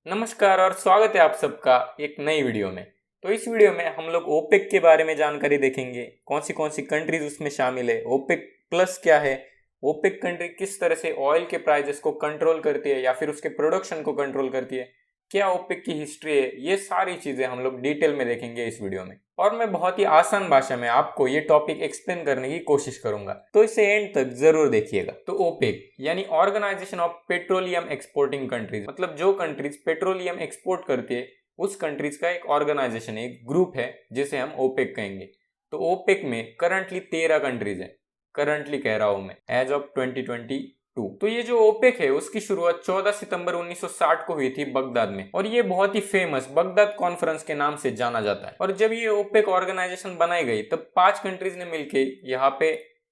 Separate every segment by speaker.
Speaker 1: नमस्कार और स्वागत है आप सबका एक नई वीडियो में। तो इस वीडियो में हम लोग ओपेक के बारे में जानकारी देखेंगे। कौन सी कंट्रीज उसमें शामिल है, ओपेक प्लस क्या है, ओपेक कंट्री किस तरह से ऑयल के प्राइजेस को कंट्रोल करती है या फिर उसके प्रोडक्शन को कंट्रोल करती है, क्या ओपेक की हिस्ट्री है, ये सारी चीजें हम लोग डिटेल में देखेंगे इस वीडियो में। और मैं बहुत ही आसान भाषा में आपको ये टॉपिक एक्सप्लेन करने की कोशिश करूंगा, तो इसे एंड तक जरूर देखिएगा। तो ओपेक यानी organisation of petroleum exporting countries, मतलब जो कंट्रीज पेट्रोलियम एक्सपोर्ट करती है उस कंट्रीज का एक ऑर्गेनाइजेशन है, एक ग्रुप है, जिसे हम ओपेक कहेंगे। तो ओपेक में करंटली 13 कंट्रीज है, करंटली कह रहा हूं मैं, एज ऑफ 2022। तो ये जो ओपेक है उसकी शुरुआत 14 सितंबर 1960 को हुई थी बगदाद में, और ये बहुत ही फेमस बगदाद कॉन्फ्रेंस के नाम से जाना जाता है। और जब ये ओपेक ऑर्गेनाइजेशन बनाई गई तब 5 कंट्रीज ने मिलकर यहाँ पे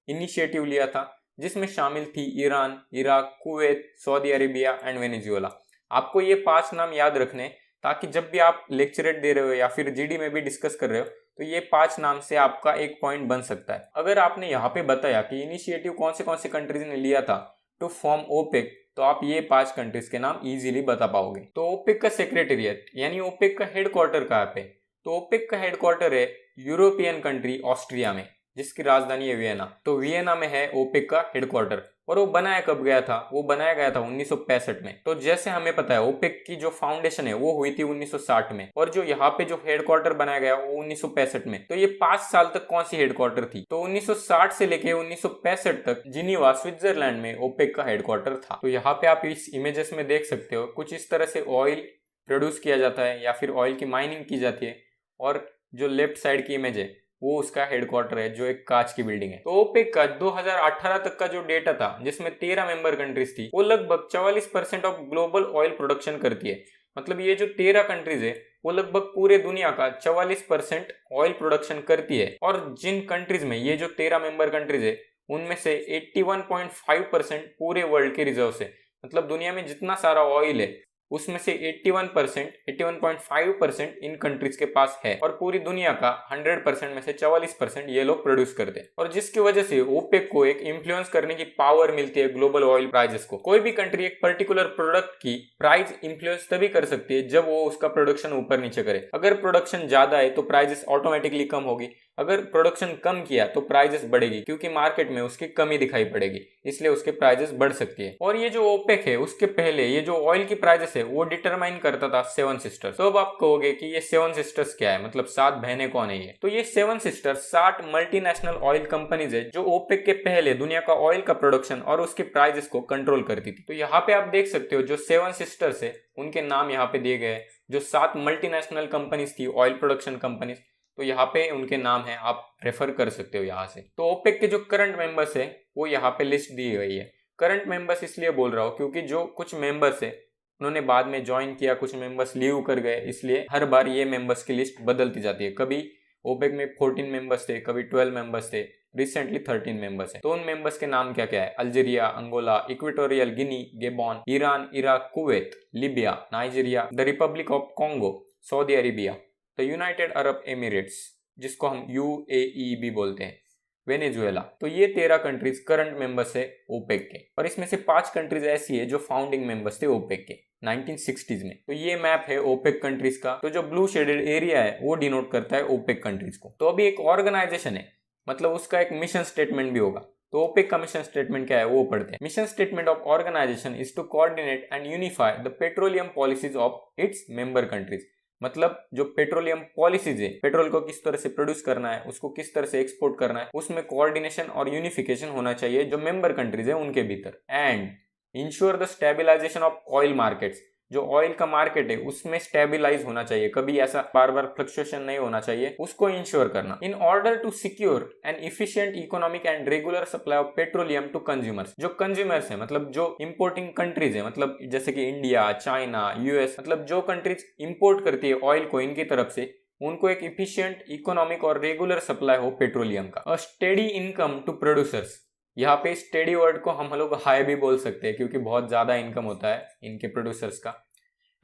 Speaker 1: इनिशिएटिव लिया था, जिसमें शामिल थी Iran, Iraq, Kuwait, Saudi Arabia and Venezuela. आपको ये 5 नाम याद रखने, ताकि जब भी आप लेक्चरेट दे रहे हो या फिर जीडी में भी डिस्कस कर रहे हो तो ये 5 नाम से आपका एक पॉइंट बन सकता है। अगर आपने यहाँ पे बताया कि इनिशिएटिव कौन से कंट्रीज ने लिया था टू फॉर्म ओपेक, तो आप ये 5 कंट्रीज के नाम इजीली बता पाओगे। तो ओपेक का सेक्रेटेरिएट यानी ओपेक का हेडक्वार्टर कहाँ पे? तो ओपेक का हेडक्वार्टर है यूरोपियन कंट्री ऑस्ट्रिया में, जिसकी राजधानी है वियना। तो वियना में है ओपेक का हेडक्वार्टर। और वो बनाया कब गया था? वो बनाया गया था 1965 में। तो जैसे हमें पता है ओपेक की जो फाउंडेशन है वो हुई थी 1960 में, और जो यहाँ पे जो हेडक्वार्टर बनाया गया वो 1965 में। तो ये 5 साल तक कौन सी हेडक्वार्टर थी? तो 1960 से लेके 1965 तक जिनीवा स्विट्जरलैंड में ओपेक का हेडक्वार्टर था। तो यहाँ पे आप इस इमेजेस में देख सकते हो, कुछ इस तरह से ऑयल प्रोड्यूस किया जाता है या फिर ऑयल की माइनिंग की जाती है। और जो लेफ्ट साइड की इमेज है वो उसका हेडक्वार्टर है, जो एक कांच की बिल्डिंग है। तो ओपेक का 2018 तक का जो डेटा था, जिसमें 13 मेंबर कंट्रीज थी, वो लगभग 44% ऑफ ग्लोबल ऑयल प्रोडक्शन करती है। मतलब ये जो 13 कंट्रीज है वो लगभग पूरे दुनिया का 44% ऑयल प्रोडक्शन करती है। और जिन कंट्रीज में ये जो 13 मेंबर कंट्रीज है उनमें से 81.5% पूरे वर्ल्ड के रिजर्व है। मतलब दुनिया में जितना सारा ऑयल है उसमें से 81%, 81.5% इन कंट्रीज के पास है, और पूरी दुनिया का 100% में से 44% ये लोग प्रोड्यूस करते हैं। और जिसकी वजह से ओपेक को एक इन्फ्लुएंस करने की पावर मिलती है ग्लोबल ऑयल प्राइजेस को। कोई भी कंट्री एक पर्टिकुलर प्रोडक्ट की प्राइस इन्फ्लुएंस तभी कर सकती है जब वो उसका प्रोडक्शन ऊपर नीचे करे। अगर प्रोडक्शन ज्यादा है तो प्राइजेस ऑटोमेटिकली कम होगी, अगर प्रोडक्शन कम किया तो प्राइजेस बढ़ेगी, क्योंकि मार्केट में उसकी कमी दिखाई पड़ेगी, इसलिए उसके प्राइजेस बढ़ सकती है। और ये जो ओपेक है उसके पहले ये जो ऑयल की प्राइजेस है वो डिटरमाइन करता था 7 सिस्टर्स। तो अब आप कहोगे कि ये 7 सिस्टर्स क्या है, मतलब 7 बहनें कौन है ये? तो ये 7 सिस्टर्स 60 मल्टीनेशनल ऑयल कंपनीज है जो ओपेक के पहले दुनिया का ऑयल का प्रोडक्शन और उसके प्राइजेस को कंट्रोल करती थी। तो यहाँ पे आप देख सकते हो जो 7 सिस्टर्स है उनके नाम यहाँ पे दिए गए, जो 7 मल्टीनेशनल कंपनीज थी, ऑयल प्रोडक्शन कंपनीज, तो यहाँ पे उनके नाम है, आप रेफर कर सकते हो यहाँ से। तो ओपेक के जो करंट मेंबर्स है वो यहाँ पे लिस्ट दी गई है। करंट मेंबर्स इसलिए बोल रहा हूँ क्योंकि जो कुछ मेंबर्स है उन्होंने बाद में ज्वाइन किया, कुछ मेंबर्स लीव कर गए, इसलिए हर बार ये मेंबर्स की लिस्ट बदलती जाती है। कभी ओपेक में 14 मेंबर्स थे, कभी 12 मेंबर्स थे, रिसेंटली 13 मेंबर्स है। तो उन मेंबर्स के नाम क्या क्या है? Algeria, Angola, Equatorial Guinea, Gabon, Iran, Iraq, Kuwait, Libya, Nigeria, the Republic of Congo, Saudi Arabia, the United Arab Emirates जिसको हम यूएई भी बोलते हैं, वेनेजुएला। तो ये 13 कंट्रीज करंट मेंबर्स है ओपेक के। और इसमें से 5 कंट्रीज ऐसी है जो फाउंडिंग मेंबर्स थे ओपेक के 1960s में। तो ये मैप है ओपेक कंट्रीज का। तो जो ब्लू शेडेड एरिया है वो डिनोट करता है ओपेक कंट्रीज को। तो अभी एक ऑर्गेनाइजेशन है, मतलब उसका एक मिशन स्टेटमेंट भी होगा। तो ओपेक का मिशन स्टेटमेंट क्या है वो पढ़ते हैं। Mission statement of organisation is to coordinate and unify the petroleum policies of its member countries. मतलब जो पेट्रोलियम पॉलिसीज है, पेट्रोल को किस तरह से प्रोड्यूस करना है, उसको किस तरह से एक्सपोर्ट करना है, उसमें कोऑर्डिनेशन और यूनिफिकेशन होना चाहिए जो मेंबर कंट्रीज है उनके भीतर। And ensure the stabilisation of oil markets, जो ऑयल का मार्केट है उसमें स्टेबिलाईज होना चाहिए, कभी ऐसा बार बार फ्लक्चुएशन नहीं होना चाहिए, उसको इंश्योर करना। In order to secure an efficient economic and regular supply of petroleum to consumers. जो कंज्यूमर्स है मतलब जो इंपोर्टिंग कंट्रीज है, मतलब जैसे कि इंडिया, चाइना, यूएस, मतलब जो कंट्रीज इंपोर्ट करती है ऑयल को इनकी तरफ से, उनको एक इफिशिएंट इकोनॉमिक और रेगुलर सप्लाई हो पेट्रोलियम का। A steady income to producers, यहाँ पे स्टेडी वर्ड को हम लोग हाई भी बोल सकते हैं क्योंकि बहुत ज्यादा इनकम होता है इनके प्रोड्यूसर्स का।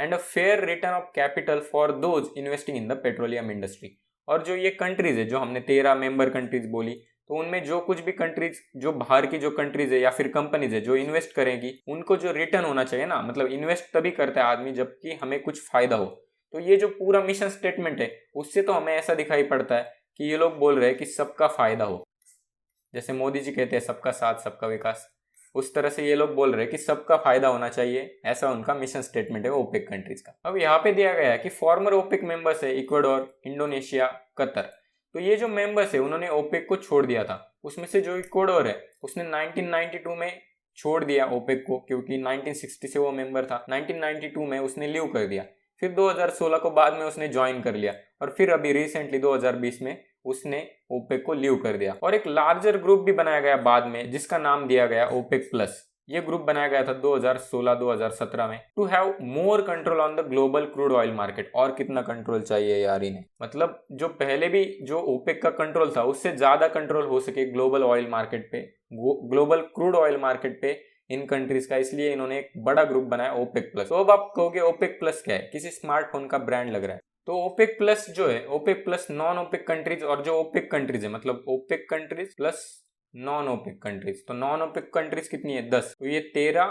Speaker 1: And a fair return of capital for those investing in the petroleum industry. और जो ये कंट्रीज है जो हमने 13 मेंबर कंट्रीज बोली, तो उनमें जो कुछ भी कंट्रीज, जो बाहर की जो कंट्रीज है या फिर कंपनीज है जो इन्वेस्ट करेंगी, उनको जो रिटर्न होना चाहिए ना, मतलब इन्वेस्ट तभी करता है आदमी जबकि हमें कुछ फायदा हो। तो ये जो पूरा मिशन स्टेटमेंट है उससे तो हमें ऐसा दिखाई पड़ता है कि ये लोग बोल रहे हैं कि सबका फायदा हो, जैसे मोदी जी कहते हैं सबका साथ सबका विकास, उस तरह से ये लोग बोल रहे हैं कि सबका फायदा होना चाहिए, ऐसा उनका मिशन स्टेटमेंट है ओपेक कंट्रीज का। अब यहाँ पे दिया गया है कि फॉर्मर ओपेक मेंबर्स है इक्वाडोर, इंडोनेशिया, कतर। तो ये जो मेंबर्स है उन्होंने ओपेक को छोड़ दिया था, उसमें से जो इक्वाडोर है उसने 1992 में छोड़ दिया ओपेक को, क्योंकि 1960 से वो मेंबर था, 1992 में उसने लीव कर दिया, फिर 2016 को बाद में उसने ज्वाइन कर लिया, और फिर अभी रिसेंटली 2020 में उसने ओपेक को लीव कर दिया। और एक लार्जर ग्रुप भी बनाया गया बाद में जिसका नाम दिया गया ओपेक प्लस। ये ग्रुप बनाया गया था 2016-2017 में, to have more control on the global crude oil market. और कितना कंट्रोल चाहिए यार इन्हें, मतलब जो पहले भी जो ओपेक का कंट्रोल था उससे ज्यादा कंट्रोल हो सके ग्लोबल ऑयल मार्केट पे, ग्लोबल क्रूड ऑयल मार्केट पे इन कंट्रीज का, इसलिए इन्होंने एक बड़ा ग्रुप बनाया ओपेक प्लस। तो अब आप कहोगे ओपेक प्लस क्या है, किसी स्मार्टफोन का ब्रांड लग रहा है। तो ओपेक प्लस जो है, OPEC plus non OPEC countries और जो ओपेक कंट्रीज है, मतलब OPEC countries plus non OPEC countries. तो नॉन ओपेक कंट्रीज कितनी है, 10, तो ये 13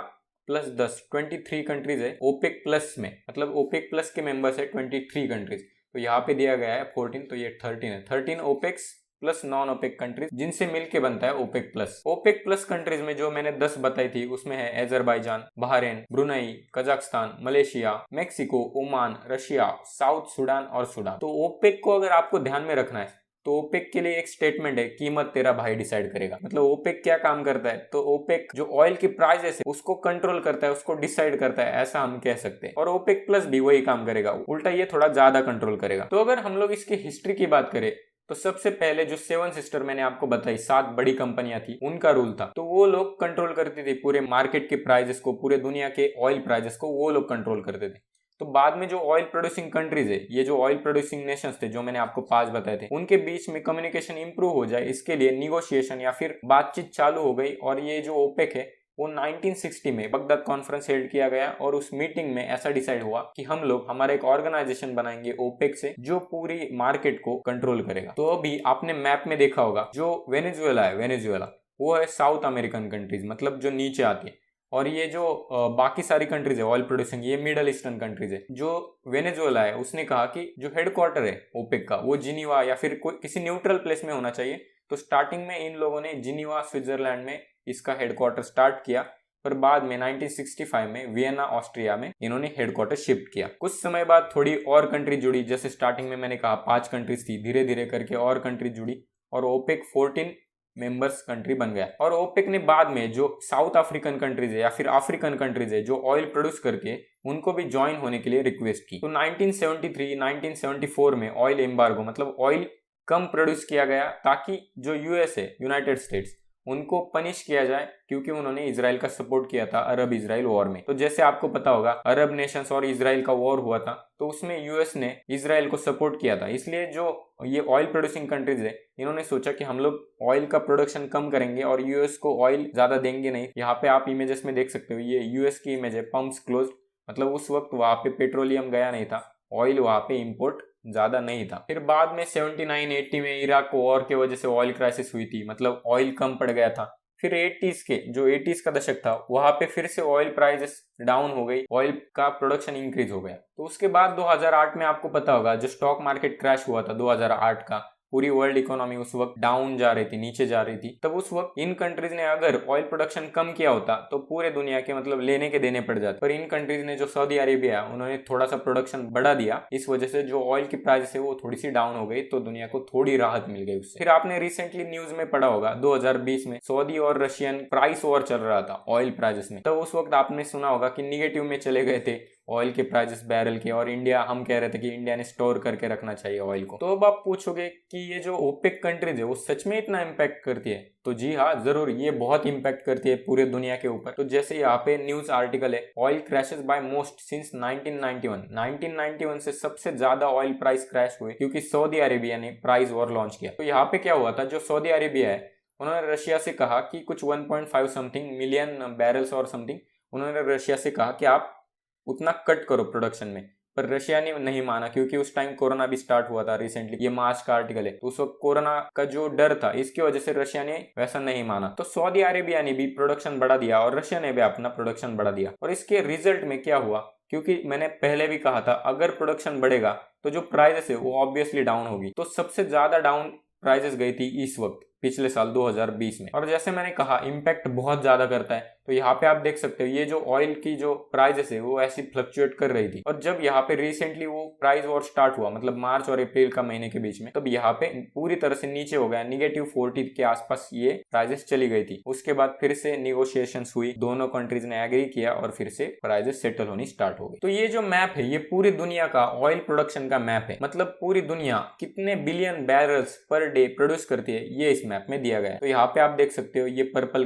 Speaker 1: प्लस 10 23 कंट्रीज है ओपेक प्लस में, मतलब ओपेक प्लस के मेंबर्स है 23 कंट्रीज। तो यहाँ पे दिया गया है 14, तो ये 13 है, 13 OPECs plus non OPEC countries जिनसे मिलके बनता है OPEC plus. OPEC plus countries में जो मैंने 10 बताई थी उसमें है Azerbaijan, Bahrain, Brunei, Kazakhstan, Malaysia, Mexico, Oman, Russia, South Sudan और सूडान। तो ओपेक को अगर आपको ध्यान में रखना है तो ओपेक के लिए एक स्टेटमेंट है, कीमत तेरा भाई डिसाइड करेगा। मतलब ओपेक क्या काम करता है, तो ओपेक जो ऑयल की प्राइसेस है उसको कंट्रोल करता है, उसको डिसाइड करता है, ऐसा हम कह सकते हैं। और ओपेक प्लस भी वही काम करेगा, उल्टा ये थोड़ा ज्यादा कंट्रोल करेगा। तो अगर हम लोग इसकी हिस्ट्री की बात करें तो सबसे पहले जो 7 सिस्टर मैंने आपको बताई, 7 बड़ी कंपनियां थी, उनका रूल था। तो वो लोग कंट्रोल करती थी पूरे मार्केट के प्राइजेस को, पूरे दुनिया के ऑयल प्राइजेस को वो लोग कंट्रोल करते थे। तो बाद में जो ऑयल प्रोड्यूसिंग कंट्रीज है, ये जो ऑयल प्रोड्यूसिंग नेशंस थे जो मैंने आपको 5 बताए थे, उनके बीच में कम्युनिकेशन इंप्रूव हो जाए इसके लिए निगोशिएशन या फिर बातचीत चालू हो गई। और ये जो ओपेक है वो 1960 में बगदाद कॉन्फ्रेंस हेल्ड किया गया, और उस मीटिंग में ऐसा डिसाइड हुआ कि हम लोग हमारा एक ऑर्गेनाइजेशन बनाएंगे ओपेक से जो पूरी मार्केट को कंट्रोल करेगा। तो अभी आपने मैप में देखा होगा जो वेनेजुएला है, वेनेजुएला वो है साउथ अमेरिकन कंट्रीज, मतलब जो नीचे आती है, और ये जो बाकी सारी कंट्रीज है ऑयल प्रोड्यूसिंग, ये मिडल ईस्टर्न कंट्रीज है। जो वेनेजुएला है उसने कहा कि जो हेडक्वार्टर है ओपेक का वो जिनीवा या फिर कोई किसी न्यूट्रल प्लेस में होना चाहिए। तो स्टार्टिंग में इन लोगों ने जिनीवा स्विट्जरलैंड में इसका हेडक्वार्टर स्टार्ट किया, पर बाद में 1965 में वियना ऑस्ट्रिया में इन्होंने हेडक्वार्टर शिफ्ट किया। कुछ समय बाद थोड़ी और कंट्री जुड़ी, जैसे स्टार्टिंग में मैंने कहा 5 कंट्रीज थी, धीरे धीरे करके और कंट्री जुड़ी और ओपेक 14 मेंबर्स कंट्री बन गया। और ओपेक ने बाद में जो साउथ अफ्रीकन कंट्रीज है या फिर अफ्रीकन कंट्रीज है जो ऑयल प्रोड्यूस करके, उनको भी ज्वाइन होने के लिए रिक्वेस्ट की। तो 1973-1974 में ऑयल एम्बार्गो, मतलब ऑयल कम प्रोड्यूस किया गया ताकि जो यूएस है, यूनाइटेड स्टेट्स, उनको पनिश किया जाए क्योंकि उन्होंने इजराइल का सपोर्ट किया था अरब इजराइल वॉर में। तो जैसे आपको पता होगा अरब नेशंस और इजराइल का वॉर हुआ था, तो उसमें यूएस ने इजराइल को सपोर्ट किया था। इसलिए जो ये ऑयल प्रोड्यूसिंग कंट्रीज है इन्होंने सोचा कि हम लोग ऑयल का प्रोडक्शन कम करेंगे और यूएस को ऑयल ज्यादा देंगे नहीं। यहाँ पे आप इमेजेस में देख सकते हो, ये यूएस की इमेज है, पंप्स क्लोज्ड, मतलब उस वक्त वहां पे पेट्रोलियम गया नहीं था, ऑयल वहां पे इंपोर्ट ज्यादा नहीं था। फिर बाद में 79-80 में इराक वॉर के वजह से ऑयल क्राइसिस हुई थी, मतलब ऑयल कम पड़ गया था। फिर 80s का दशक था, वहां पे फिर से ऑयल प्राइसेस डाउन हो गई, ऑयल का प्रोडक्शन इंक्रीज हो गया। तो उसके बाद 2008 में आपको पता होगा जो स्टॉक मार्केट क्रैश हुआ था 2008 का, पूरी वर्ल्ड इकोनॉमी उस वक्त डाउन जा रही थी, नीचे जा रही थी। तब उस वक्त इन कंट्रीज ने अगर ऑयल प्रोडक्शन कम किया होता तो पूरे दुनिया के मतलब लेने के देने पड़ जाते, पर इन कंट्रीज ने, जो सऊदी अरेबिया, उन्होंने थोड़ा सा प्रोडक्शन बढ़ा दिया, इस वजह से जो ऑयल की प्राइस है वो थोड़ी सी डाउन हो गई, तो दुनिया को थोड़ी राहत मिल गई उससे। फिर आपने रिसेंटली न्यूज में पढ़ा होगा 2020 में सऊदी और रशियन प्राइस वॉर चल रहा था ऑयल प्राइसेस में। तो उस वक्त आपने सुना होगा कि निगेटिव में चले गए थे ऑयल के प्राइसेस बैरल के, और इंडिया, हम कह रहे थे कि इंडिया ने स्टोर करके रखना चाहिए ऑयल को। तो अब आप पूछोगे कि ये जो ओपेक कंट्रीज है वो सच में इतना इम्पैक्ट करती है? तो जी हाँ, जरूर, ये बहुत इम्पैक्ट करती है पूरे दुनिया के ऊपर। तो जैसे यहाँ पे न्यूज आर्टिकल है, oil crashes by most since 1991 से सबसे ज्यादा ऑयल प्राइस क्रैश हुए क्योंकि सऊदी अरेबिया ने प्राइस वॉर लॉन्च किया। तो यहाँ पे क्या हुआ था, जो सऊदी अरेबिया है उन्होंने रशिया से कहा कि कुछ 1.5 समथिंग मिलियन बैरल्स और समथिंग, उन्होंने रशिया से कहा कि आप उतना कट करो प्रोडक्शन में। पर रशिया ने नहीं माना क्योंकि उस टाइम कोरोना भी स्टार्ट हुआ था रिसेंटली, ये मार्च का आर्टिकल है, तो उस वक्त कोरोना का जो डर था इसकी वजह से रशिया ने वैसा नहीं माना। तो सऊदी अरेबिया ने भी प्रोडक्शन बढ़ा दिया और रशिया ने भी अपना प्रोडक्शन बढ़ा दिया। और इसके रिजल्ट में क्या हुआ, क्योंकि मैंने पहले भी कहा था अगर प्रोडक्शन बढ़ेगा तो जो प्राइसेस है वो ऑब्वियसली डाउन होगी। तो सबसे ज्यादा डाउन प्राइसेस गई थी इस वक्त पिछले साल 2020 में। और जैसे मैंने कहा इम्पैक्ट बहुत ज्यादा करता है, तो यहाँ पे आप देख सकते हो ये जो ऑयल की जो प्राइसेस है वो ऐसी फ्लक्चुएट कर रही थी। और जब यहाँ पे रिसेंटली वो प्राइस वॉर स्टार्ट हुआ, मतलब मार्च और अप्रैल का महीने के बीच में, तब यहाँ पे पूरी तरह से नीचे हो गया, -40 के आसपास ये प्राइसेस चली गई थी। उसके बाद फिर से निगोशिएशंस हुई, दोनों कंट्रीज ने एग्री किया और फिर से प्राइसेस सेटल होनी स्टार्ट हो गई। तो ये जो मैप है ये पूरी दुनिया का ऑयल प्रोडक्शन का मैप है, मतलब पूरी दुनिया कितने billion barrels per day produce करती है ये इस मैप में दिया गया है। तो यहाँ पे आप देख सकते हो ये पर्पल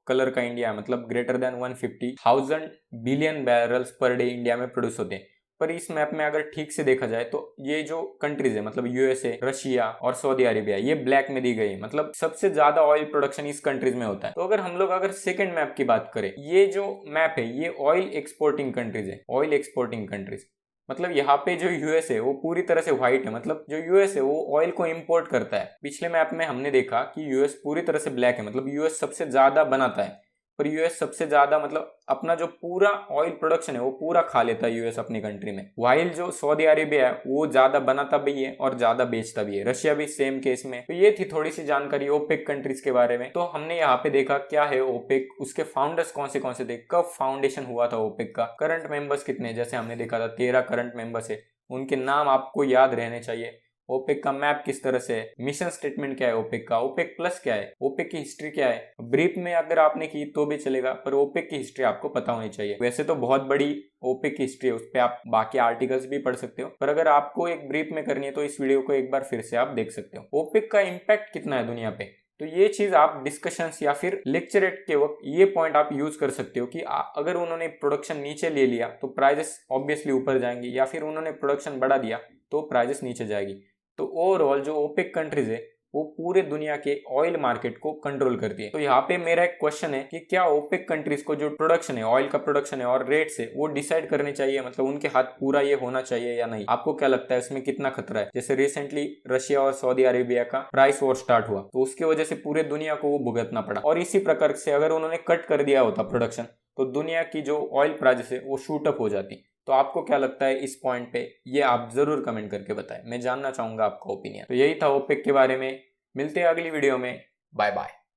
Speaker 1: कलर का इंडिया, मतलब greater than 150,000 billion barrels per day India में प्रोड्यूस होते हैं। पर इस मैप में अगर ठीक से देखा जाए तो ये जो कंट्रीज है, मतलब यूएसए, रशिया और सऊदी अरेबिया, ये ब्लैक में दी गई है, मतलब सबसे ज्यादा ऑयल प्रोडक्शन इस कंट्रीज में होता है। तो अगर हम लोग सेकंड मैप की बात करें, ये जो मैप है ये ऑयल एक्सपोर्टिंग कंट्रीज है, ऑयल एक्सपोर्टिंग कंट्रीज, मतलब यहाँ पे जो यूएस है वो पूरी तरह से व्हाइट है, मतलब जो यूएस है वो ऑयल को इंपोर्ट करता है। पिछले मैप में हमने देखा कि यूएस पूरी तरह से ब्लैक है, मतलब यूएस सबसे ज्यादा बनाता है, पर यूएस सबसे ज्यादा मतलब अपना जो पूरा ऑयल प्रोडक्शन है वो पूरा खा लेता है यूएस अपनी कंट्री में। वाइल जो सऊदी अरेबिया है वो ज्यादा बनाता भी है और ज्यादा बेचता भी है, रशिया भी सेम केस में। तो ये थी थोड़ी सी जानकारी ओपेक कंट्रीज के बारे में। तो हमने यहाँ पे देखा क्या है ओपेक, उसके फाउंडर्स कौन से थे, कब फाउंडेशन हुआ था ओपेक का, करंट मेंबर्स कितने, जैसे हमने देखा था 13 करंट मेंबर्स है, उनके नाम आपको याद रहने चाहिए। ओपेक का मैप किस तरह से है, मिशन स्टेटमेंट क्या है ओपेक का, ओपेक प्लस क्या है, ओपेक की हिस्ट्री क्या है। ब्रीफ में अगर आपने की तो भी चलेगा, पर ओपेक की हिस्ट्री आपको पता होनी चाहिए। वैसे तो बहुत बड़ी ओपेक की हिस्ट्री है, उस पर आप बाकी आर्टिकल्स भी पढ़ सकते हो, पर अगर आपको एक ब्रीफ में करनी है तो इस वीडियो को एक बार फिर से आप देख सकते हो। ओपेक का इम्पैक्ट कितना है दुनिया पे, तो ये चीज आप डिस्कशंस या फिर लेक्चरेट के वक्त ये पॉइंट आप यूज कर सकते हो कि अगर उन्होंने प्रोडक्शन नीचे ले लिया तो प्राइजेस ऑब्वियसली ऊपर जाएंगी, या फिर उन्होंने प्रोडक्शन बढ़ा दिया तो प्राइजेस नीचे जाएगी। तो ओवरऑल जो ओपेक कंट्रीज है वो पूरे दुनिया के ऑयल मार्केट को कंट्रोल करती है। तो यहाँ पे मेरा एक क्वेश्चन है कि क्या ओपेक कंट्रीज को जो प्रोडक्शन है, ऑयल का प्रोडक्शन है और रेट्स है, वो डिसाइड करने चाहिए, मतलब उनके हाथ पूरा ये होना चाहिए या नहीं। आपको क्या लगता है इसमें कितना खतरा है? जैसे रिसेंटली रशिया और सऊदी अरेबिया का प्राइस वॉर स्टार्ट हुआ तो उसकी वजह से पूरे दुनिया को वो भुगतना पड़ा, और इसी प्रकार से अगर उन्होंने कट कर दिया होता प्रोडक्शन तो दुनिया की जो ऑयल प्राइस है वो शूट अप हो जाती। तो आपको क्या लगता है इस पॉइंट पे, ये आप जरूर कमेंट करके बताएं, मैं जानना चाहूंगा आपका ओपिनियन। तो यही था ओपेक के बारे में, मिलते हैं अगली वीडियो में, बाय बाय।